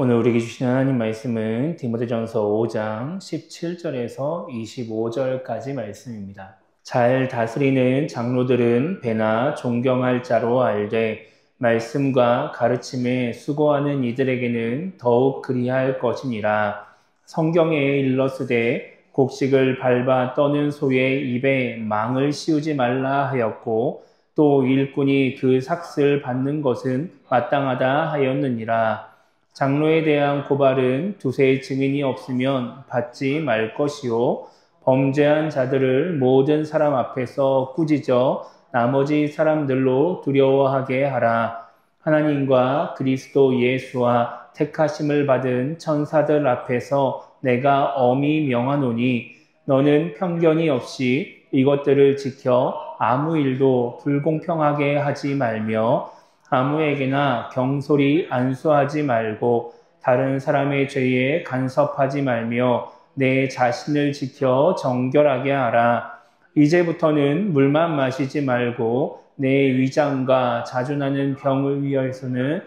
오늘 우리에게 주신 하나님 말씀은 디모데전서 5장 17절에서 25절까지 말씀입니다. 잘 다스리는 장로들은 배나 존경할 자로 알되 말씀과 가르침에 수고하는 이들에게는 더욱 그리할 것이니라. 성경에 일렀으되 곡식을 밟아 떠는 소의 입에 망을 씌우지 말라 하였고 또 일꾼이 그 삭슬 받는 것은 마땅하다 하였느니라. 장로에 대한 고발은 두세 증인이 없으면 받지 말 것이요 범죄한 자들을 모든 사람 앞에서 꾸짖어 나머지 사람들로 두려워하게 하라. 하나님과 그리스도 예수와 택하심을 받은 천사들 앞에서 내가 엄히 명하노니 너는 편견이 없이 이것들을 지켜 아무 일도 불공평하게 하지 말며 아무에게나 경솔히 안수하지 말고 다른 사람의 죄에 간섭하지 말며 내 자신을 지켜 정결하게 하라. 이제부터는 물만 마시지 말고 내 위장과 자주 나는 병을 위해서는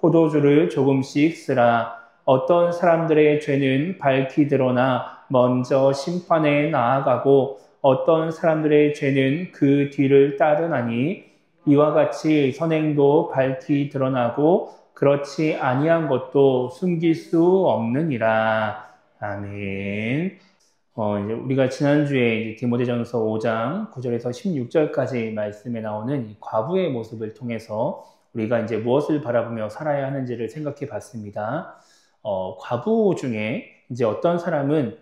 포도주를 조금씩 쓰라. 어떤 사람들의 죄는 밝히 드러나 먼저 심판에 나아가고 어떤 사람들의 죄는 그 뒤를 따르나니 이와 같이 선행도 밝히 드러나고 그렇지 아니한 것도 숨길 수 없느니라. 아멘. 이제 우리가 지난주에 디모데전서 5장 9절에서 16절까지 말씀에 나오는 이 과부의 모습을 통해서 우리가 이제 무엇을 바라보며 살아야 하는지를 생각해 봤습니다. 과부 중에 이제 어떤 사람은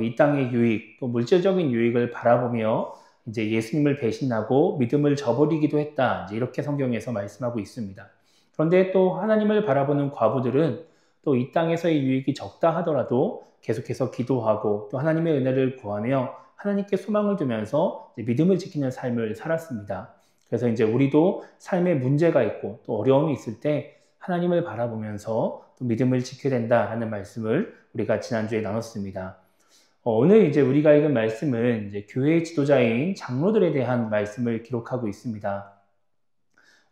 이 땅의 유익, 또 물질적인 유익을 바라보며 이제 예수님을 배신하고 믿음을 저버리기도 했다. 이제 이렇게 성경에서 말씀하고 있습니다. 그런데 또 하나님을 바라보는 과부들은 또 이 땅에서의 유익이 적다 하더라도 계속해서 기도하고 또 하나님의 은혜를 구하며 하나님께 소망을 두면서 믿음을 지키는 삶을 살았습니다. 그래서 이제 우리도 삶에 문제가 있고 또 어려움이 있을 때 하나님을 바라보면서 또 믿음을 지켜야 된다라는 말씀을 우리가 지난주에 나눴습니다. 오늘 이제 우리가 읽은 말씀은 이제 교회의 지도자인 장로들에 대한 말씀을 기록하고 있습니다.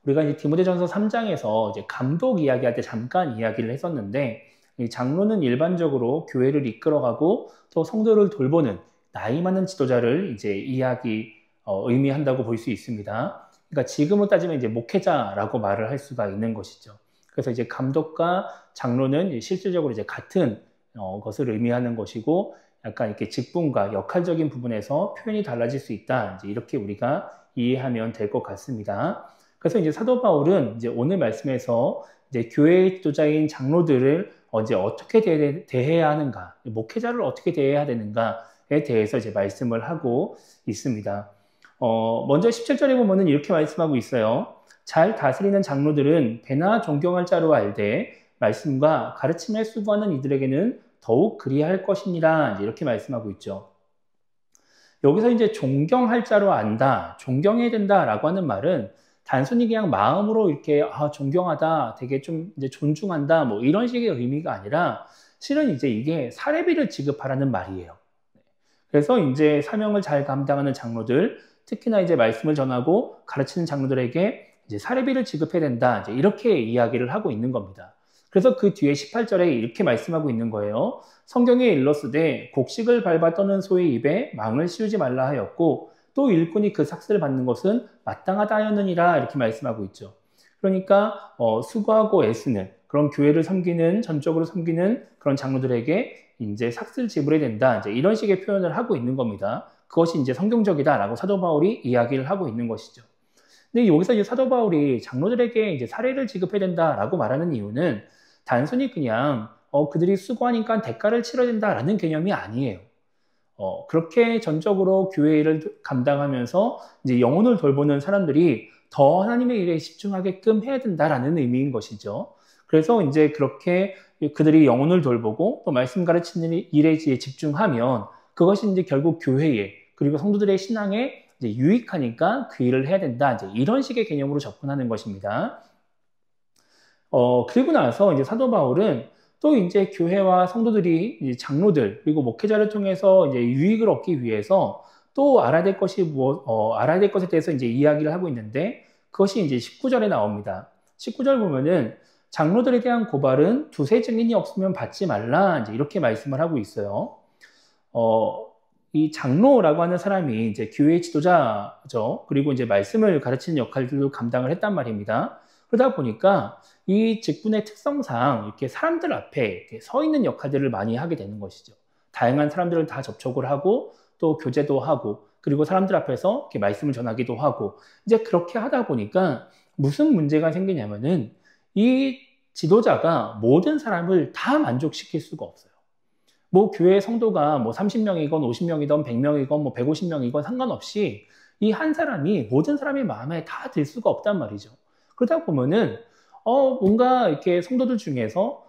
우리가 이제 디모데전서 3장에서 이제 감독 이야기할 때 잠깐 이야기를 했었는데, 이 장로는 일반적으로 교회를 이끌어가고 또 성도를 돌보는 나이 많은 지도자를 이제 의미한다고 볼 수 있습니다. 그러니까 지금으로 따지면 이제 목회자라고 말을 할 수가 있는 것이죠. 그래서 이제 감독과 장로는 실질적으로 이제 같은 것을 의미하는 것이고, 약간 이렇게 직분과 역할적인 부분에서 표현이 달라질 수 있다. 이제 이렇게 우리가 이해하면 될 것 같습니다. 그래서 이제 사도 바울은 이제 오늘 말씀에서 이제 교회의 지도자인 장로들을 이제 어떻게 대해야 하는가, 목회자를 어떻게 대해야 되는가에 대해서 이제 말씀을 하고 있습니다. 먼저 17절에 보면은 이렇게 말씀하고 있어요. 잘 다스리는 장로들은 배나 존경할 자로 알되 말씀과 가르침에 수고하는 이들에게는 더욱 그리할 것이니라. 이렇게 말씀하고 있죠. 여기서 이제 존경할 자로 안다, 존경해야 된다라고 하는 말은 단순히 그냥 마음으로 이렇게 존경하다, 되게 좀 이제 존중한다, 뭐 이런 식의 의미가 아니라 실은 이제 이게 사례비를 지급하라는 말이에요. 그래서 이제 사명을 잘 감당하는 장로들, 특히나 이제 말씀을 전하고 가르치는 장로들에게 이제 사례비를 지급해야 된다, 이제 이렇게 이야기를 하고 있는 겁니다. 그래서 그 뒤에 18절에 이렇게 말씀하고 있는 거예요. 성경에 일렀으되 곡식을 밟아 떠는 소의 입에 망을 씌우지 말라 하였고 또 일꾼이 그 삭슬을 받는 것은 마땅하다 하였느니라. 이렇게 말씀하고 있죠. 그러니까 수고하고 애쓰는 그런 교회를 섬기는, 전적으로 섬기는 그런 장로들에게 이제 삭슬 지불해야 된다, 이제 이런 식의 표현을 하고 있는 겁니다. 그것이 이제 성경적이다라고 사도 바울이 이야기를 하고 있는 것이죠. 근데 여기서 이제 사도 바울이 장로들에게 이제 사례를 지급해야 된다라고 말하는 이유는 단순히 그냥 그들이 수고하니까 대가를 치러야 된다라는 개념이 아니에요. 그렇게 전적으로 교회 일을 감당하면서 이제 영혼을 돌보는 사람들이 더 하나님의 일에 집중하게끔 해야 된다라는 의미인 것이죠. 그래서 이제 그렇게 그들이 영혼을 돌보고 또 말씀 가르치는 일에 집중하면 그것이 이제 결국 교회에 그리고 성도들의 신앙에 이제 유익하니까 그 일을 해야 된다, 이제 이런 식의 개념으로 접근하는 것입니다. 그리고 나서 이제 사도 바울은 또 이제 교회와 성도들이 이제 장로들 그리고 목회자를 통해서 이제 유익을 얻기 위해서 또 알아야 될 것이 알아야 될 것에 대해서 이제 이야기를 하고 있는데 그것이 이제 19절에 나옵니다. 19절 보면은 장로들에 대한 고발은 두세 증인이 없으면 받지 말라 이제 이렇게 말씀을 하고 있어요. 이 장로라고 하는 사람이 이제 교회의 지도자죠. 그리고 이제 말씀을 가르치는 역할들도 감당을 했단 말입니다. 그러다 보니까 이 직분의 특성상 이렇게 사람들 앞에 이렇게 서 있는 역할들을 많이 하게 되는 것이죠. 다양한 사람들을 다 접촉을 하고 또 교제도 하고 그리고 사람들 앞에서 이렇게 말씀을 전하기도 하고 이제 그렇게 하다 보니까 무슨 문제가 생기냐면은 이 지도자가 모든 사람을 다 만족시킬 수가 없어요. 뭐 교회 성도가 뭐 30명이건 50명이건 100명이건 뭐 150명이건 상관없이 이 한 사람이 모든 사람의 마음에 다 들 수가 없단 말이죠. 그러다 보면은 뭔가 이렇게 성도들 중에서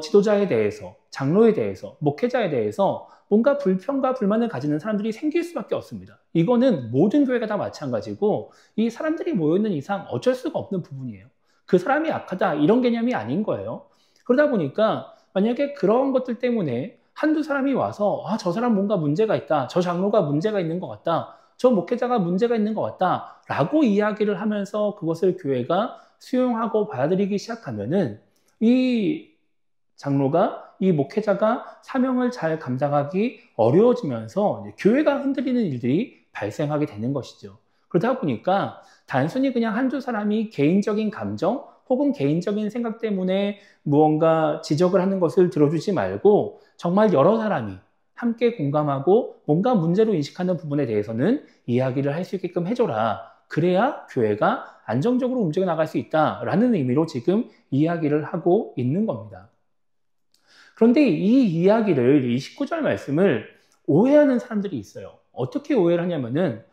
지도자에 대해서, 장로에 대해서, 목회자에 대해서 뭔가 불평과 불만을 가지는 사람들이 생길 수밖에 없습니다. 이거는 모든 교회가 다 마찬가지고 이 사람들이 모여있는 이상 어쩔 수가 없는 부분이에요. 그 사람이 악하다 이런 개념이 아닌 거예요. 그러다 보니까 만약에 그런 것들 때문에 한두 사람이 와서 저 사람 뭔가 문제가 있다. 저 장로가 문제가 있는 것 같다. 저 목회자가 문제가 있는 것 같다. 라고 이야기를 하면서 그것을 교회가 수용하고 받아들이기 시작하면은 이 장로가 이 목회자가 사명을 잘 감당하기 어려워지면서 교회가 흔들리는 일들이 발생하게 되는 것이죠. 그러다 보니까 단순히 그냥 한두 사람이 개인적인 감정 혹은 개인적인 생각 때문에 무언가 지적을 하는 것을 들어주지 말고 정말 여러 사람이 함께 공감하고 뭔가 문제로 인식하는 부분에 대해서는 이야기를 할 수 있게끔 해줘라. 그래야 교회가 안정적으로 움직여 나갈 수 있다라는 의미로 지금 이야기를 하고 있는 겁니다. 그런데 이 이야기를, 이 19절 말씀을 오해하는 사람들이 있어요. 어떻게 오해를 하냐면은,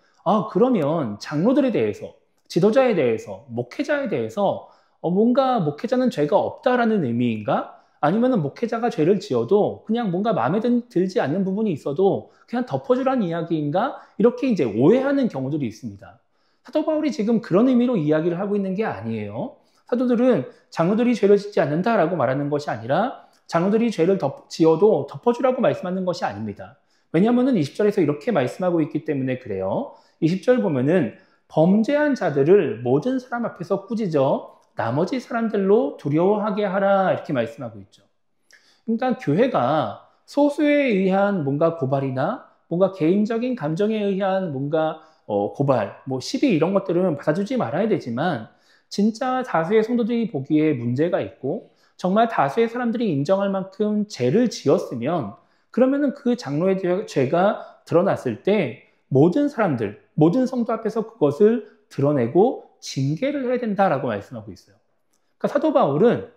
그러면 장로들에 대해서, 지도자에 대해서, 목회자에 대해서 뭔가 목회자는 죄가 없다라는 의미인가? 아니면은 목회자가 죄를 지어도 그냥 뭔가 마음에 들지 않는 부분이 있어도 그냥 덮어주라는 이야기인가? 이렇게 이제 오해하는 경우들이 있습니다. 사도 바울이 지금 그런 의미로 이야기를 하고 있는 게 아니에요. 사도들은 장로들이 죄를 짓지 않는다라고 말하는 것이 아니라 장로들이 죄를 지어도 덮어주라고 말씀하는 것이 아닙니다. 왜냐하면 20절에서 이렇게 말씀하고 있기 때문에 그래요. 20절 보면은 범죄한 자들을 모든 사람 앞에서 꾸짖어 나머지 사람들로 두려워하게 하라 이렇게 말씀하고 있죠. 그러니까 교회가 소수에 의한 뭔가 고발이나 뭔가 개인적인 감정에 의한 뭔가 고발, 뭐 시비 이런 것들은 받아주지 말아야 되지만 진짜 다수의 성도들이 보기에 문제가 있고 정말 다수의 사람들이 인정할 만큼 죄를 지었으면 그러면은 그 장로의 죄가 드러났을 때 모든 사람들, 모든 성도 앞에서 그것을 드러내고 징계를 해야 된다라고 말씀하고 있어요. 그러니까 사도 바울은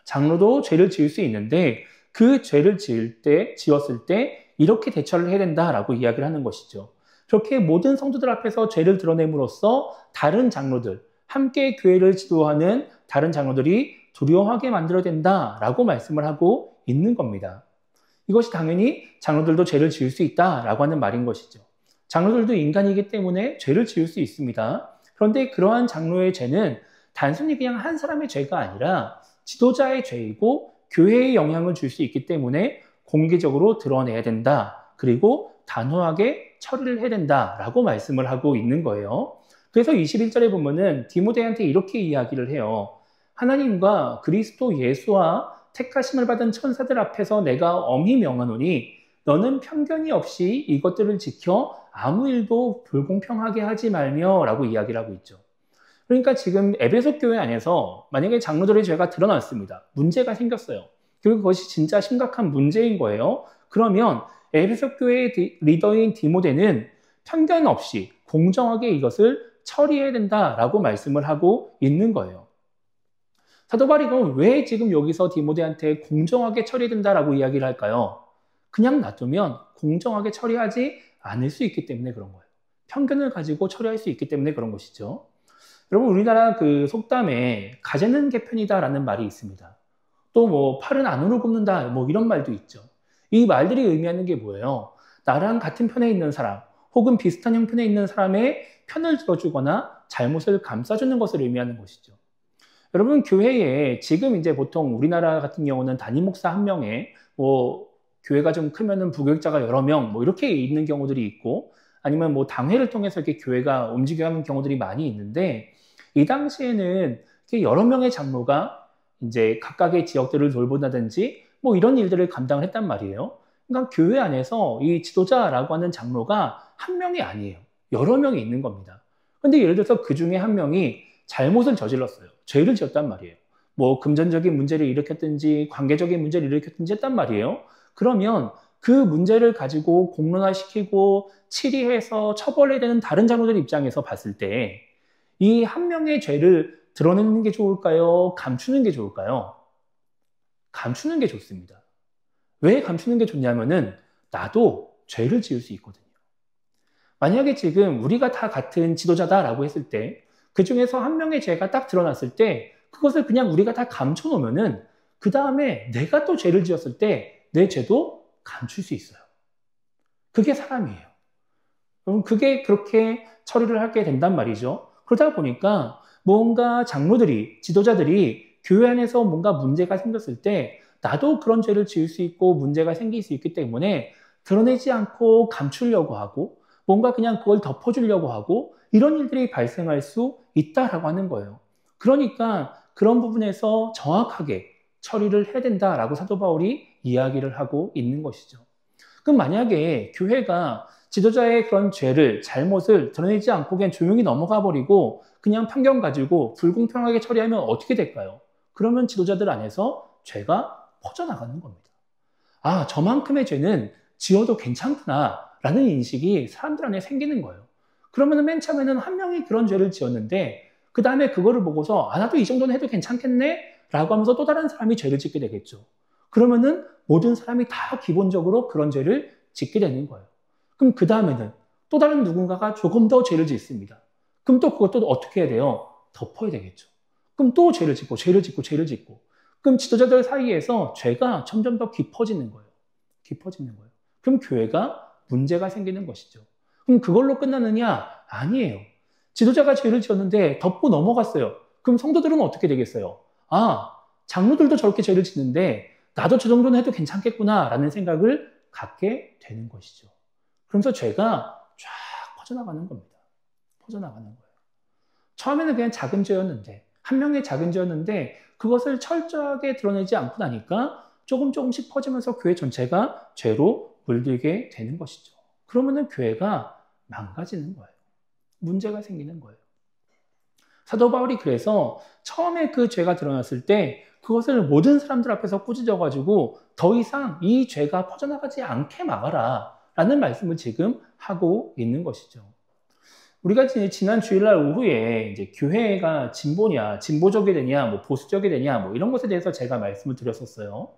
장로도 죄를 지을 수 있는데 그 죄를 지었을 때 이렇게 대처를 해야 된다라고 이야기를 하는 것이죠. 그렇게 모든 성도들 앞에서 죄를 드러냄으로써 다른 장로들, 함께 교회를 지도하는 다른 장로들이 두려워하게 만들어야 된다라고 말씀을 하고 있는 겁니다. 이것이 당연히 장로들도 죄를 지을 수 있다라고 하는 말인 것이죠. 장로들도 인간이기 때문에 죄를 지을 수 있습니다. 그런데 그러한 장로의 죄는 단순히 그냥 한 사람의 죄가 아니라 지도자의 죄이고 교회에 영향을 줄 수 있기 때문에 공개적으로 드러내야 된다. 그리고 단호하게 처리를 해야 된다라고 말씀을 하고 있는 거예요. 그래서 21절에 보면은 디모데한테 이렇게 이야기를 해요. 하나님과 그리스도 예수와 택하심을 받은 천사들 앞에서 내가 엄히 명하노니 너는 편견이 없이 이것들을 지켜 아무 일도 불공평하게 하지 말며 라고 이야기를 하고 있죠. 그러니까 지금 에베소 교회 안에서 만약에 장로들의 죄가 드러났습니다. 문제가 생겼어요. 그리고 그것이 진짜 심각한 문제인 거예요. 그러면 에베소 교회의 리더인 디모데는 편견 없이 공정하게 이것을 처리해야 된다라고 말씀을 하고 있는 거예요. 사도 바울이 왜 지금 여기서 디모데한테 공정하게 처리해야 된다라고 이야기를 할까요? 그냥 놔두면 공정하게 처리하지 않을 수 있기 때문에 그런 거예요. 편견을 가지고 처리할 수 있기 때문에 그런 것이죠. 여러분 우리나라 그 속담에 가재는 개편이다라는 말이 있습니다. 또 뭐 팔은 안으로 굽는다 뭐 이런 말도 있죠. 이 말들이 의미하는 게 뭐예요? 나랑 같은 편에 있는 사람 혹은 비슷한 형편에 있는 사람의 편을 들어주거나 잘못을 감싸주는 것을 의미하는 것이죠. 여러분 교회에 지금 이제 보통 우리나라 같은 경우는 담임 목사 한 명에 뭐 교회가 좀 크면은 부교육자가 여러 명 뭐 이렇게 있는 경우들이 있고 아니면 뭐 당회를 통해서 이렇게 교회가 움직여가는 경우들이 많이 있는데 이 당시에는 여러 명의 장로가 이제 각각의 지역들을 돌본다든지 뭐 이런 일들을 감당을 했단 말이에요. 그러니까 교회 안에서 이 지도자라고 하는 장로가 한 명이 아니에요. 여러 명이 있는 겁니다. 근데 예를 들어서 그 중에 한 명이 잘못을 저질렀어요. 죄를 지었단 말이에요. 뭐 금전적인 문제를 일으켰든지 관계적인 문제를 일으켰든지 했단 말이에요. 그러면 그 문제를 가지고 공론화시키고 치리해서 처벌해야 되는 다른 장로들 입장에서 봤을 때 이 한 명의 죄를 드러내는 게 좋을까요? 감추는 게 좋을까요? 감추는 게 좋습니다. 왜 감추는 게 좋냐면은 나도 죄를 지을 수 있거든요. 만약에 지금 우리가 다 같은 지도자다라고 했을 때 그 중에서 한 명의 죄가 딱 드러났을 때 그것을 그냥 우리가 다 감춰놓으면은 그 다음에 내가 또 죄를 지었을 때 내 죄도 감출 수 있어요. 그게 사람이에요. 그럼 그게 그렇게 처리를 하게 된단 말이죠. 그러다 보니까 뭔가 장로들이, 지도자들이 교회 안에서 뭔가 문제가 생겼을 때 나도 그런 죄를 지을 수 있고 문제가 생길 수 있기 때문에 드러내지 않고 감추려고 하고 뭔가 그냥 그걸 덮어주려고 하고 이런 일들이 발생할 수 있다라고 하는 거예요. 그러니까 그런 부분에서 정확하게 처리를 해야 된다라고 사도 바울이 이야기를 하고 있는 것이죠. 그럼 만약에 교회가 지도자의 그런 죄를, 잘못을 드러내지 않고 그냥 조용히 넘어가 버리고 그냥 편견 가지고 불공평하게 처리하면 어떻게 될까요? 그러면 지도자들 안에서 죄가 퍼져나가는 겁니다. 아, 저만큼의 죄는 지어도 괜찮구나 라는 인식이 사람들 안에 생기는 거예요. 그러면 맨 처음에는 한 명이 그런 죄를 지었는데 그 다음에 그거를 보고서 아, 나도 이 정도는 해도 괜찮겠네? 라고 하면서 또 다른 사람이 죄를 짓게 되겠죠. 그러면은 모든 사람이 다 기본적으로 그런 죄를 짓게 되는 거예요. 그럼 그 다음에는 또 다른 누군가가 조금 더 죄를 짓습니다. 그럼 또 그것도 어떻게 해야 돼요? 덮어야 되겠죠. 그럼 또 죄를 짓고 죄를 짓고 죄를 짓고 그럼 지도자들 사이에서 죄가 점점 더 깊어지는 거예요. 깊어지는 거예요. 그럼 교회가 문제가 생기는 것이죠. 그럼 그걸로 끝나느냐? 아니에요. 지도자가 죄를 지었는데 덮고 넘어갔어요. 그럼 성도들은 어떻게 되겠어요? 아, 장로들도 저렇게 죄를 짓는데 나도 저 정도는 해도 괜찮겠구나라는 생각을 갖게 되는 것이죠. 그러면서 죄가 쫙 퍼져나가는 겁니다. 퍼져나가는 거예요. 처음에는 그냥 작은 죄였는데 한 명의 작은 죄였는데 그것을 철저하게 드러내지 않고 나니까 조금씩 퍼지면서 교회 전체가 죄로 물들게 되는 것이죠. 그러면은 교회가 망가지는 거예요. 문제가 생기는 거예요. 사도 바울이 그래서 처음에 그 죄가 드러났을 때 그것을 모든 사람들 앞에서 꾸짖어가지고 더 이상 이 죄가 퍼져나가지 않게 막아라 라는 말씀을 지금 하고 있는 것이죠. 우리가 지난 주일날 오후에 이제 교회가 진보냐, 진보적이 되냐, 뭐 보수적이 되냐, 뭐 이런 것에 대해서 제가 말씀을 드렸었어요.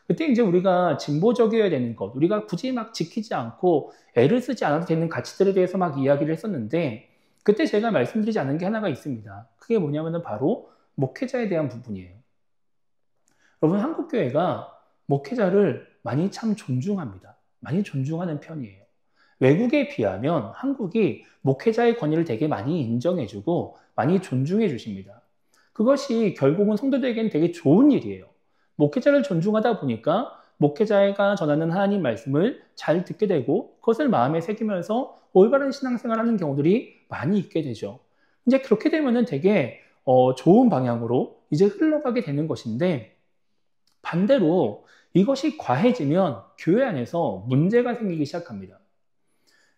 그때 이제 우리가 진보적이어야 되는 것, 우리가 굳이 막 지키지 않고 애를 쓰지 않아도 되는 가치들에 대해서 막 이야기를 했었는데 그때 제가 말씀드리지 않은 게 하나가 있습니다. 그게 뭐냐면은 바로 목회자에 대한 부분이에요. 여러분, 한국교회가 목회자를 많이 참 존중합니다. 많이 존중하는 편이에요. 외국에 비하면 한국이 목회자의 권위를 되게 많이 인정해주고 많이 존중해 주십니다. 그것이 결국은 성도들에게는 되게 좋은 일이에요. 목회자를 존중하다 보니까 목회자가 전하는 하나님 말씀을 잘 듣게 되고 그것을 마음에 새기면서 올바른 신앙생활하는 경우들이 많이 있게 되죠. 이제 그렇게 되면은 되게 좋은 방향으로 이제 흘러가게 되는 것인데 반대로 이것이 과해지면 교회 안에서 문제가 생기기 시작합니다.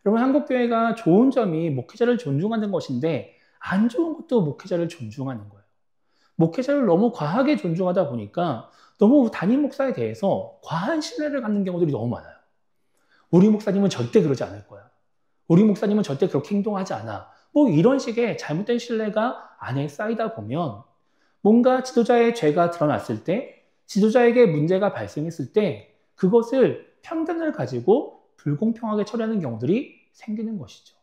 여러분, 한국교회가 좋은 점이 목회자를 존중하는 것인데 안 좋은 것도 목회자를 존중하는 거예요. 목회자를 너무 과하게 존중하다 보니까 너무 담임 목사에 대해서 과한 신뢰를 갖는 경우들이 너무 많아요. 우리 목사님은 절대 그러지 않을 거야. 우리 목사님은 절대 그렇게 행동하지 않아. 뭐 이런 식의 잘못된 신뢰가 안에 쌓이다 보면 뭔가 지도자의 죄가 드러났을 때, 지도자에게 문제가 발생했을 때 그것을 편견을 가지고 불공평하게 처리하는 경우들이 생기는 것이죠.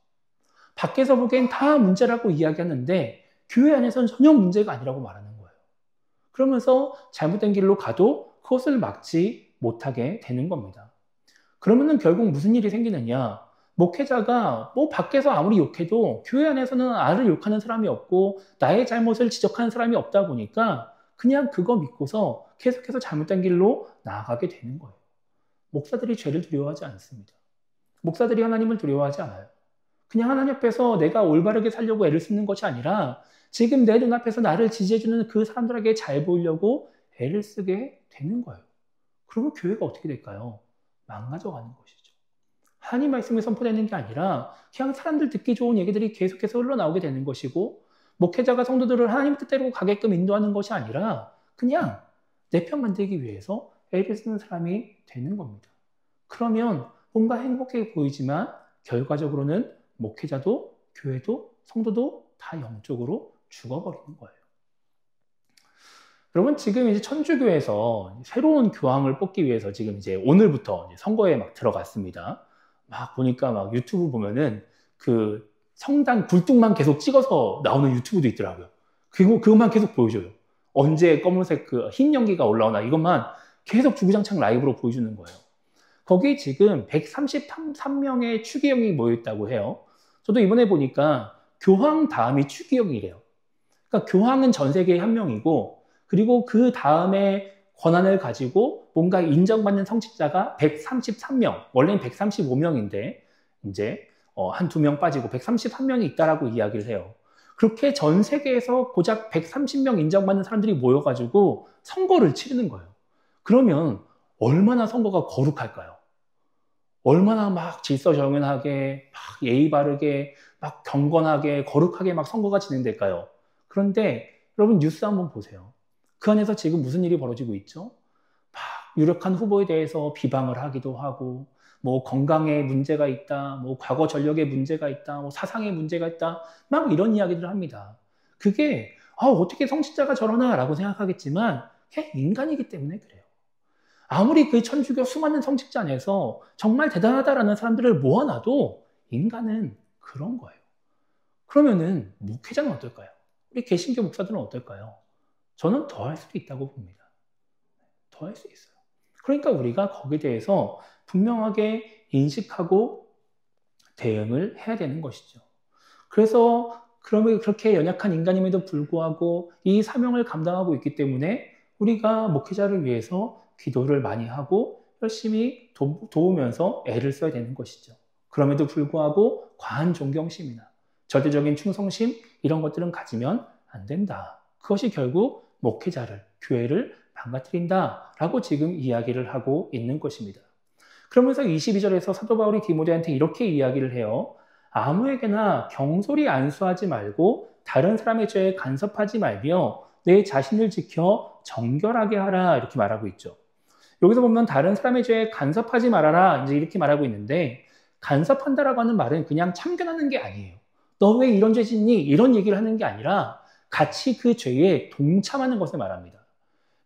밖에서 보기엔 다 문제라고 이야기하는데 교회 안에서는 전혀 문제가 아니라고 말하는 거예요. 그러면서 잘못된 길로 가도 그것을 막지 못하게 되는 겁니다. 그러면은 결국 무슨 일이 생기느냐? 목회자가 뭐 밖에서 아무리 욕해도 교회 안에서는 나를 욕하는 사람이 없고 나의 잘못을 지적하는 사람이 없다 보니까 그냥 그거 믿고서 계속해서 잘못된 길로 나아가게 되는 거예요. 목사들이 죄를 두려워하지 않습니다. 목사들이 하나님을 두려워하지 않아요. 그냥 하나님 앞에서 내가 올바르게 살려고 애를 쓰는 것이 아니라 지금 내 눈앞에서 나를 지지해주는 그 사람들에게 잘 보이려고 애를 쓰게 되는 거예요. 그러면 교회가 어떻게 될까요? 망가져가는 것이죠. 하나님 말씀이 선포되는 게 아니라 그냥 사람들 듣기 좋은 얘기들이 계속해서 흘러나오게 되는 것이고, 목회자가 성도들을 하나님 뜻대로 가게끔 인도하는 것이 아니라 그냥 내 편 만들기 위해서 애를 쓰는 사람이 되는 겁니다. 그러면 뭔가 행복해 보이지만 결과적으로는 목회자도 교회도 성도도 다 영적으로 죽어버리는 거예요. 여러분, 지금 이제 천주교에서 새로운 교황을 뽑기 위해서 지금 이제 오늘부터 이제 선거에 막 들어갔습니다. 막 보니까 막 유튜브 보면은 그 성당 굴뚝만 계속 찍어서 나오는 유튜브도 있더라고요. 그리고 그것만 계속 보여줘요. 언제 검은색 그 흰 연기가 올라오나 이것만 계속 주구장창 라이브로 보여주는 거예요. 거기 지금 133명의 추기경이 모여있다고 해요. 저도 이번에 보니까 교황 다음이 추기경이래요. 그러니까 교황은 전 세계에 한 명이고, 그리고 그 다음에 권한을 가지고 뭔가 인정받는 성직자가 133명, 원래는 135명인데 이제 한두 명 빠지고 133명이 있다라고 이야기를 해요. 그렇게 전 세계에서 고작 130명 인정받는 사람들이 모여가지고 선거를 치르는 거예요. 그러면 얼마나 선거가 거룩할까요? 얼마나 막 질서정연하게, 막 예의 바르게, 막 경건하게, 거룩하게 막 선거가 진행될까요? 그런데 여러분 뉴스 한번 보세요. 그 안에서 지금 무슨 일이 벌어지고 있죠? 막 유력한 후보에 대해서 비방을 하기도 하고, 뭐 건강에 문제가 있다, 뭐 과거 전력에 문제가 있다, 뭐 사상에 문제가 있다, 막 이런 이야기들을 합니다. 그게 어떻게 성직자가 저러나 라고 생각하겠지만 그냥 인간이기 때문에 그래요. 아무리 그 천주교 수많은 성직자 안에서 정말 대단하다라는 사람들을 모아놔도 인간은 그런 거예요. 그러면은 목회자는 어떨까요? 우리 개신교 목사들은 어떨까요? 저는 더 할 수도 있다고 봅니다. 더 할 수 있어요. 그러니까 우리가 거기에 대해서 분명하게 인식하고 대응을 해야 되는 것이죠. 그래서 그러면 그렇게 연약한 인간임에도 불구하고 이 사명을 감당하고 있기 때문에 우리가 목회자를 위해서 기도를 많이 하고 열심히 도우면서 애를 써야 되는 것이죠. 그럼에도 불구하고 과한 존경심이나 절대적인 충성심 이런 것들은 가지면 안 된다. 그것이 결국 목회자를, 교회를 망가뜨린다라고 지금 이야기를 하고 있는 것입니다. 그러면서 22절에서 사도 바울이 디모데한테 이렇게 이야기를 해요. 아무에게나 경솔히 안수하지 말고 다른 사람의 죄에 간섭하지 말며 내 자신을 지켜 정결하게 하라 이렇게 말하고 있죠. 여기서 보면 다른 사람의 죄에 간섭하지 말아라 이제 이렇게 말하고 있는데, 간섭한다라고 하는 말은 그냥 참견하는 게 아니에요. 너 왜 이런 죄 짓니? 이런 얘기를 하는 게 아니라 같이 그 죄에 동참하는 것을 말합니다.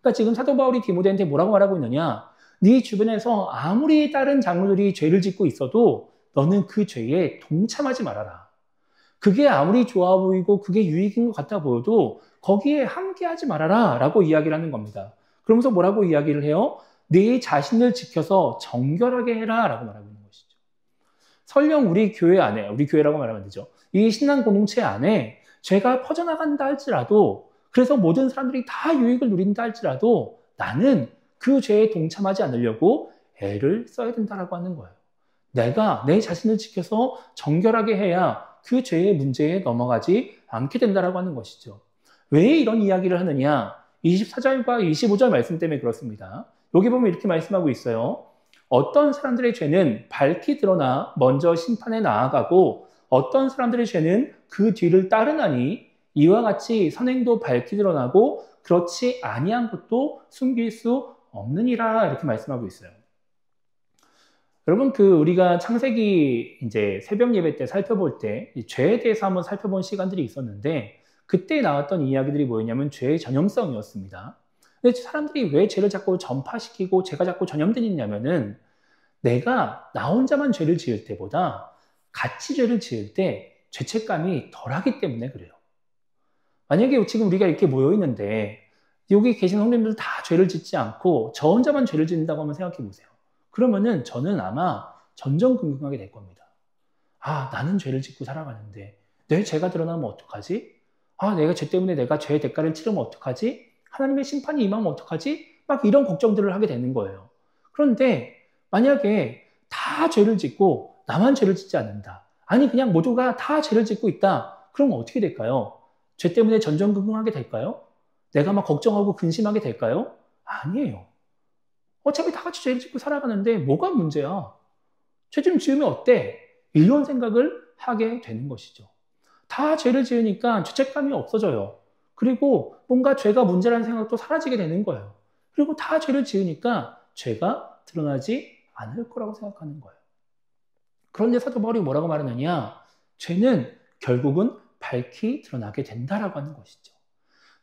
그러니까 지금 사도 바울이 디모데한테 뭐라고 말하고 있느냐? 네 주변에서 아무리 다른 장로들이 죄를 짓고 있어도 너는 그 죄에 동참하지 말아라. 그게 아무리 좋아 보이고 그게 유익인 것 같아 보여도 거기에 함께하지 말아라 라고 이야기를 하는 겁니다. 그러면서 뭐라고 이야기를 해요? 네 자신을 지켜서 정결하게 해라 라고 말하고 있는 것이죠. 설령 우리 교회 안에, 우리 교회라고 말하면 되죠. 이 신앙 공동체 안에 죄가 퍼져나간다 할지라도, 그래서 모든 사람들이 다 유익을 누린다 할지라도 나는 그 죄에 동참하지 않으려고 애를 써야 된다라고 하는 거예요. 내가 내 자신을 지켜서 정결하게 해야 그 죄의 문제에 넘어가지 않게 된다라고 하는 것이죠. 왜 이런 이야기를 하느냐? 24절과 25절 말씀 때문에 그렇습니다. 여기 보면 이렇게 말씀하고 있어요. 어떤 사람들의 죄는 밝히 드러나 먼저 심판에 나아가고 어떤 사람들의 죄는 그 뒤를 따르나니 이와 같이 선행도 밝히 드러나고 그렇지 아니한 것도 숨길 수 없느니라 이렇게 말씀하고 있어요. 여러분, 우리가 창세기 이제 새벽 예배 때 살펴볼 때 죄에 대해서 한번 살펴본 시간들이 있었는데, 그때 나왔던 이야기들이 뭐였냐면 죄의 전염성이었습니다. 근데 사람들이 왜 죄를 자꾸 전파시키고 죄가 자꾸 전염되냐면은 내가 나 혼자만 죄를 지을 때보다 같이 죄를 지을 때 죄책감이 덜하기 때문에 그래요. 만약에 지금 우리가 이렇게 모여 있는데 여기 계신 성도님들 다 죄를 짓지 않고 저 혼자만 죄를 짓는다고 한번 생각해 보세요. 그러면은 저는 아마 전전긍긍하게 될 겁니다. 나는 죄를 짓고 살아가는데 내 죄가 드러나면 어떡하지? 내가 죄 때문에 내가 죄의 대가를 치르면 어떡하지? 하나님의 심판이 임하면 어떡하지? 막 이런 걱정들을 하게 되는 거예요. 그런데 만약에 다 죄를 짓고 나만 죄를 짓지 않는다. 아니 그냥 모두가 다 죄를 짓고 있다. 그러면 어떻게 될까요? 죄 때문에 전전긍긍하게 될까요? 내가 막 걱정하고 근심하게 될까요? 아니에요. 어차피 다 같이 죄를 짓고 살아가는데 뭐가 문제야? 죄 좀 지으면 어때? 이런 생각을 하게 되는 것이죠. 다 죄를 지으니까 죄책감이 없어져요. 그리고 뭔가 죄가 문제라는 생각도 사라지게 되는 거예요. 그리고 다 죄를 지으니까 죄가 드러나지 않을 거라고 생각하는 거예요. 그런데 사도 바울이 뭐라고 말하느냐? 죄는 결국은 밝히 드러나게 된다라고 하는 것이죠.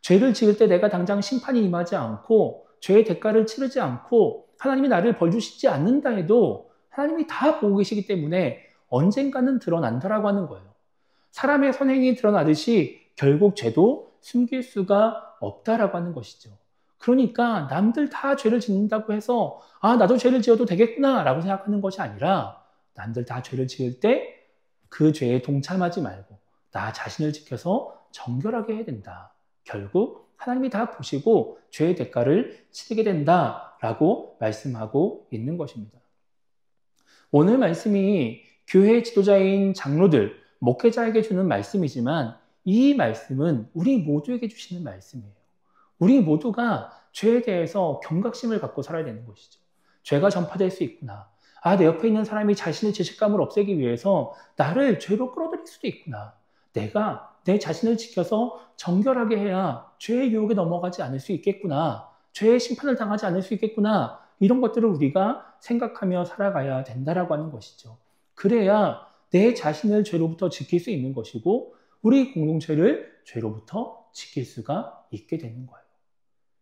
죄를 지을 때 내가 당장 심판이 임하지 않고 죄의 대가를 치르지 않고 하나님이 나를 벌 주시지 않는다 해도 하나님이 다 보고 계시기 때문에 언젠가는 드러난다라고 하는 거예요. 사람의 선행이 드러나듯이 결국 죄도 숨길 수가 없다라고 하는 것이죠. 그러니까 남들 다 죄를 짓는다고 해서 나도 죄를 지어도 되겠구나 라고 생각하는 것이 아니라 남들 다 죄를 지을 때 그 죄에 동참하지 말고 나 자신을 지켜서 정결하게 해야 된다. 결국 하나님이 다 보시고 죄의 대가를 치르게 된다라고 말씀하고 있는 것입니다. 오늘 말씀이 교회 지도자인 장로들, 목회자에게 주는 말씀이지만 이 말씀은 우리 모두에게 주시는 말씀이에요. 우리 모두가 죄에 대해서 경각심을 갖고 살아야 되는 것이죠. 죄가 전파될 수 있구나. 내 옆에 있는 사람이 자신의 죄책감을 없애기 위해서 나를 죄로 끌어들일 수도 있구나. 내가 내 자신을 지켜서 정결하게 해야 죄의 유혹에 넘어가지 않을 수 있겠구나. 죄의 심판을 당하지 않을 수 있겠구나. 이런 것들을 우리가 생각하며 살아가야 된다라고 하는 것이죠. 그래야 내 자신을 죄로부터 지킬 수 있는 것이고 우리 공동체를 죄로부터 지킬 수가 있게 되는 거예요.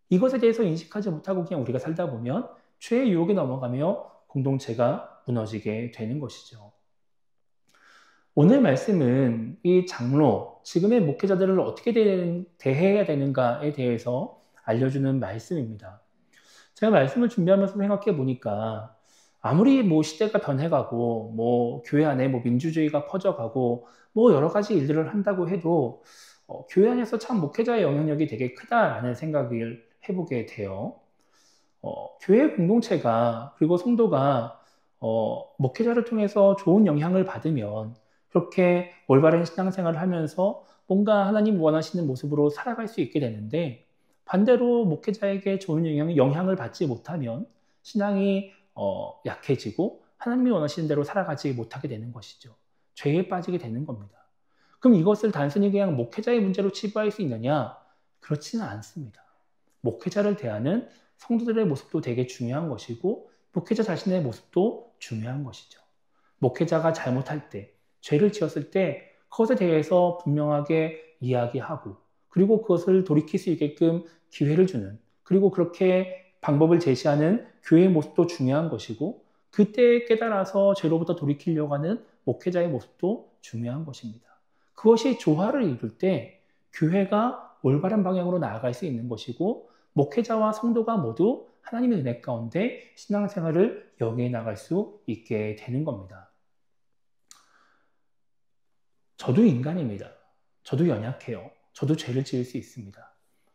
이것에 대해서 인식하지 못하고 그냥 우리가 살다 보면 죄의 유혹에 넘어가며 공동체가 무너지게 되는 것이죠. 오늘 말씀은 이 장로, 지금의 목회자들을 어떻게 대해야 되는가에 대해서 알려주는 말씀입니다. 제가 말씀을 준비하면서 생각해 보니까 아무리 시대가 변해가고 교회 안에 민주주의가 퍼져가고 여러 가지 일들을 한다고 해도 교회 안에서 참 목회자의 영향력이 되게 크다라는 생각을 해보게 돼요. 교회 공동체가 그리고 성도가 목회자를 통해서 좋은 영향을 받으면 그렇게 올바른 신앙생활을 하면서 뭔가 하나님 원하시는 모습으로 살아갈 수 있게 되는데 반대로 목회자에게 좋은 영향을 받지 못하면 신앙이 약해지고 하나님이 원하시는 대로 살아가지 못하게 되는 것이죠. 죄에 빠지게 되는 겁니다. 그럼 이것을 단순히 그냥 목회자의 문제로 치부할 수 있느냐? 그렇지는 않습니다. 목회자를 대하는 성도들의 모습도 되게 중요한 것이고 목회자 자신의 모습도 중요한 것이죠. 목회자가 잘못할 때, 죄를 지었을 때 그것에 대해서 분명하게 이야기하고 그리고 그것을 돌이킬 수 있게끔 기회를 주는 그리고 그렇게 방법을 제시하는 교회의 모습도 중요한 것이고 그때 깨달아서 죄로부터 돌이키려고 하는 목회자의 모습도 중요한 것입니다. 그것이 조화를 이룰 때 교회가 올바른 방향으로 나아갈 수 있는 것이고 목회자와 성도가 모두 하나님의 은혜 가운데 신앙생활을 영위해 나갈 수 있게 되는 겁니다. 저도 인간입니다. 저도 연약해요. 저도 죄를 지을 수 있습니다.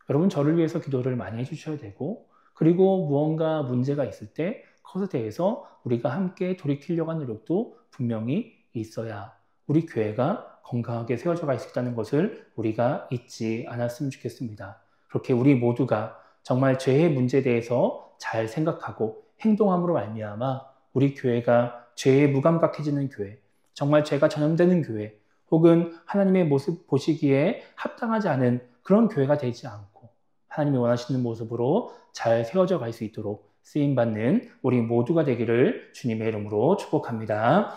여러분 저를 위해서 기도를 많이 해주셔야 되고 그리고 무언가 문제가 있을 때 그것에 대해서 우리가 함께 돌이키려고 하는 노력도 분명히 있어야 우리 교회가 건강하게 세워져 갈 수 있다는 것을 우리가 잊지 않았으면 좋겠습니다. 그렇게 우리 모두가 정말 죄의 문제에 대해서 잘 생각하고 행동함으로 말미암아 우리 교회가 죄에 무감각해지는 교회, 정말 죄가 전염되는 교회, 혹은 하나님의 모습 보시기에 합당하지 않은 그런 교회가 되지 않고 하나님이 원하시는 모습으로 잘 세워져 갈 수 있도록 쓰임받는 우리 모두가 되기를 주님의 이름으로 축복합니다.